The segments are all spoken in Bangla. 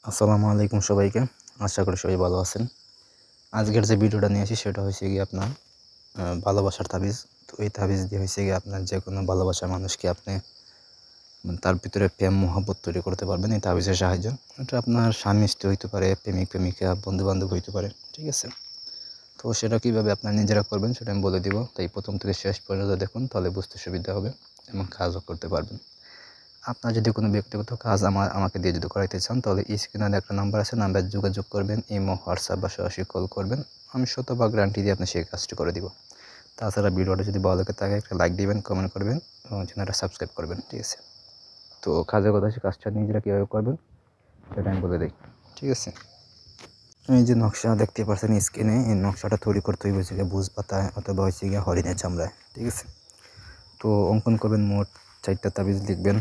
আসসালামু আলাইকুম সবাইকে। আশা করি সবাই ভালো আছেন। আজকের যে ভিডিওটা নিয়ে আসি সেটা হচ্ছে গিয়ে আপনার ভালোবাসার তাবিজ। তো এই তাবিজ দিয়ে হচ্ছে গিয়ে আপনার যে কোনো ভালোবাসার মানুষকে আপনি তার ভিতরে প্রেম মহব্বত তৈরি করতে পারবেন এই তাবিজের সাহায্যে। এটা আপনার স্বামী স্ত্রী হইতে পারে, প্রেমিক প্রেমিকা, বন্ধুবান্ধব হইতে পারে, ঠিক আছে? তো সেটা কীভাবে আপনার নিজেরা করবেন সেটা আমি বলে দিব। তাই প্রথম থেকে শেষ পর্যন্ত দেখুন, তাহলে বুঝতে সুবিধা হবে এবং কাজও করতে পারবেন। আপনার যদি কোনো ব্যক্তিগত কাজ আমাকে দিয়ে যদি করাইতে চান, তাহলে স্ক্রিনে একটা নাম্বার আছে, নাম্বারে যোগাযোগ করবেন, ইমো, হোয়াটসঅ্যাপ বা সরাসরি কল করবেন। আমি শতভাগ গ্যারান্টি দিয়ে আপনি সেই কাজটি করে দিব। তাছাড়া ভিডিওটা যদি ভালো লাগে থাকে একটা লাইক দিবেন, কমেন্ট করবেন এবং চ্যানেলটা সাবস্ক্রাইব করবেন, ঠিক আছে? তো কাজের কথা হচ্ছে কাজটা নিজেরা কীভাবে করবেন সেটা আমি বলে দিই, ঠিক আছে? এই যে নকশা দেখতে পাচ্ছেন স্ক্রিনে, এই নকশাটা তৈরি করতে হইবে হচ্ছে গিয়ে ভুজ পাতায় অথবা হচ্ছে গিয়ে হরিণের চামড়ায়, ঠিক আছে? তো অঙ্কন করবেন, মোট 4টা তাবিজ লিখবেন।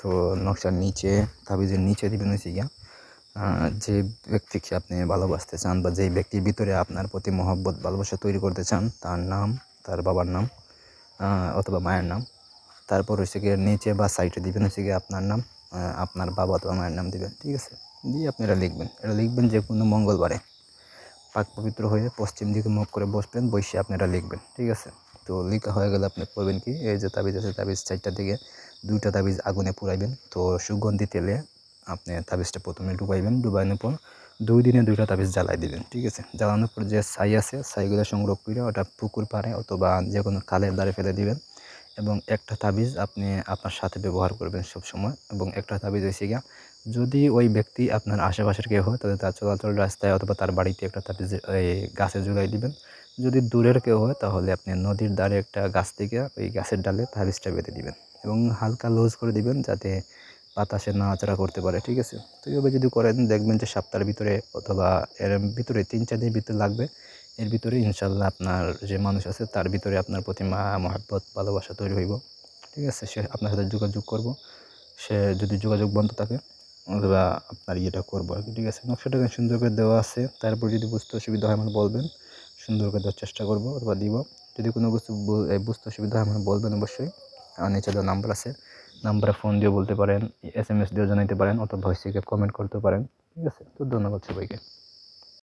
তো নকশার নিচে, তাবিজের নিচে দিবেন হচ্ছে গিয়া যে ব্যক্তিকে আপনি ভালোবাসতে চান বা যেই ব্যক্তির ভিতরে আপনার প্রতি মহব্বত ভালোবাসা তৈরি করতে চান তার নাম, তার বাবার নাম অথবা মায়ের নাম। তারপর হচ্ছে গিয়ে নিচে বা সাইডে দিবেন হচ্ছে গিয়ে আপনার নাম, আপনার বাবা অথবা মায়ের নাম দিবেন, ঠিক আছে? দিয়ে আপনি এটা লিখবেন যে কোনো মঙ্গলবারে পাক পবিত্র হয়ে পশ্চিম দিকে মুখ করে বসবেন, বসে আপনি এটা লিখবেন, ঠিক আছে? তো লেখা হয়ে গেলে আপনি করবেন কি, এই যে তাবিজ আছে, তাবিজ 4টা দিকে 2টা তাবিজ আগুনে পুড়াইবেন। তো সুগন্ধি তেলে আপনি তাবিজটা প্রথমে ডুবাইবেন, ডুবানোর পর 2 দিনে 2টা তাবিজ জ্বালাই দিবেন, ঠিক আছে? জ্বালানোর পর যে ছাই আছে, ছাইগুলো সংগ্রহ করে ওটা পুকুর পাড়ে অথবা যে কোনো খালের ধারে ফেলে দিবেন। এবং একটা তাবিজ আপনি আপনার সাথে ব্যবহার করবেন সবসময়। এবং একটা তাবিজ হয়েছে গিয়া, যদি ওই ব্যক্তি আপনার আশেপাশের কেউ হয় তাহলে তার চলাচল রাস্তায় অথবা তার বাড়িতে একটা তাবিজ গাছে ঝুলাই দিবেন। যদি দূরের কেউ হয় তাহলে আপনি নদীর ধারে একটা গাছ থেকে ওই গাছের ডালে তাবিজটা বেঁধে দিবেন এবং হালকা লুজ করে দিবেন যাতে বাতাসে নাড়াচাড়া করতে পারে, ঠিক আছে? তো এইভাবে যদি করেন দেখবেন যে সপ্তাহের ভিতরে অথবা এর ভিতরে 3-4 দিনের ভিতরে লাগবে, এর ভিতরে ইনশাল্লাহ আপনার যে মানুষ আছে তার ভিতরে আপনার প্রতি মহব্বত ভালোবাসা তৈরি হইব, ঠিক আছে? সে আপনার সাথে যোগাযোগ করব। সে যদি যোগাযোগ বন্ধ থাকে অথবা আপনার ইয়েটা করবো আর কি, ঠিক আছে? নকশাটা সুন্দর করে দেওয়া আছে। তারপর যদি বুঝতে অসুবিধা হয় আমার বলবেন, সুন্দর করে দেওয়ার চেষ্টা করবো অথবা দিব। যদি কোনো কিছু বুঝতে অসুবিধা হয় আমার বলবেন অবশ্যই। আর নিচে দেওয়া নাম্বার আছে, নাম্বারে ফোন দিয়ে বলতে পারেন, SMS দিয়ে জানাইতে পারেন অথবা ভয়েস থেকে কমেন্ট করতে পারেন, ঠিক আছে? তো ধন্যবাদ সবাইকে।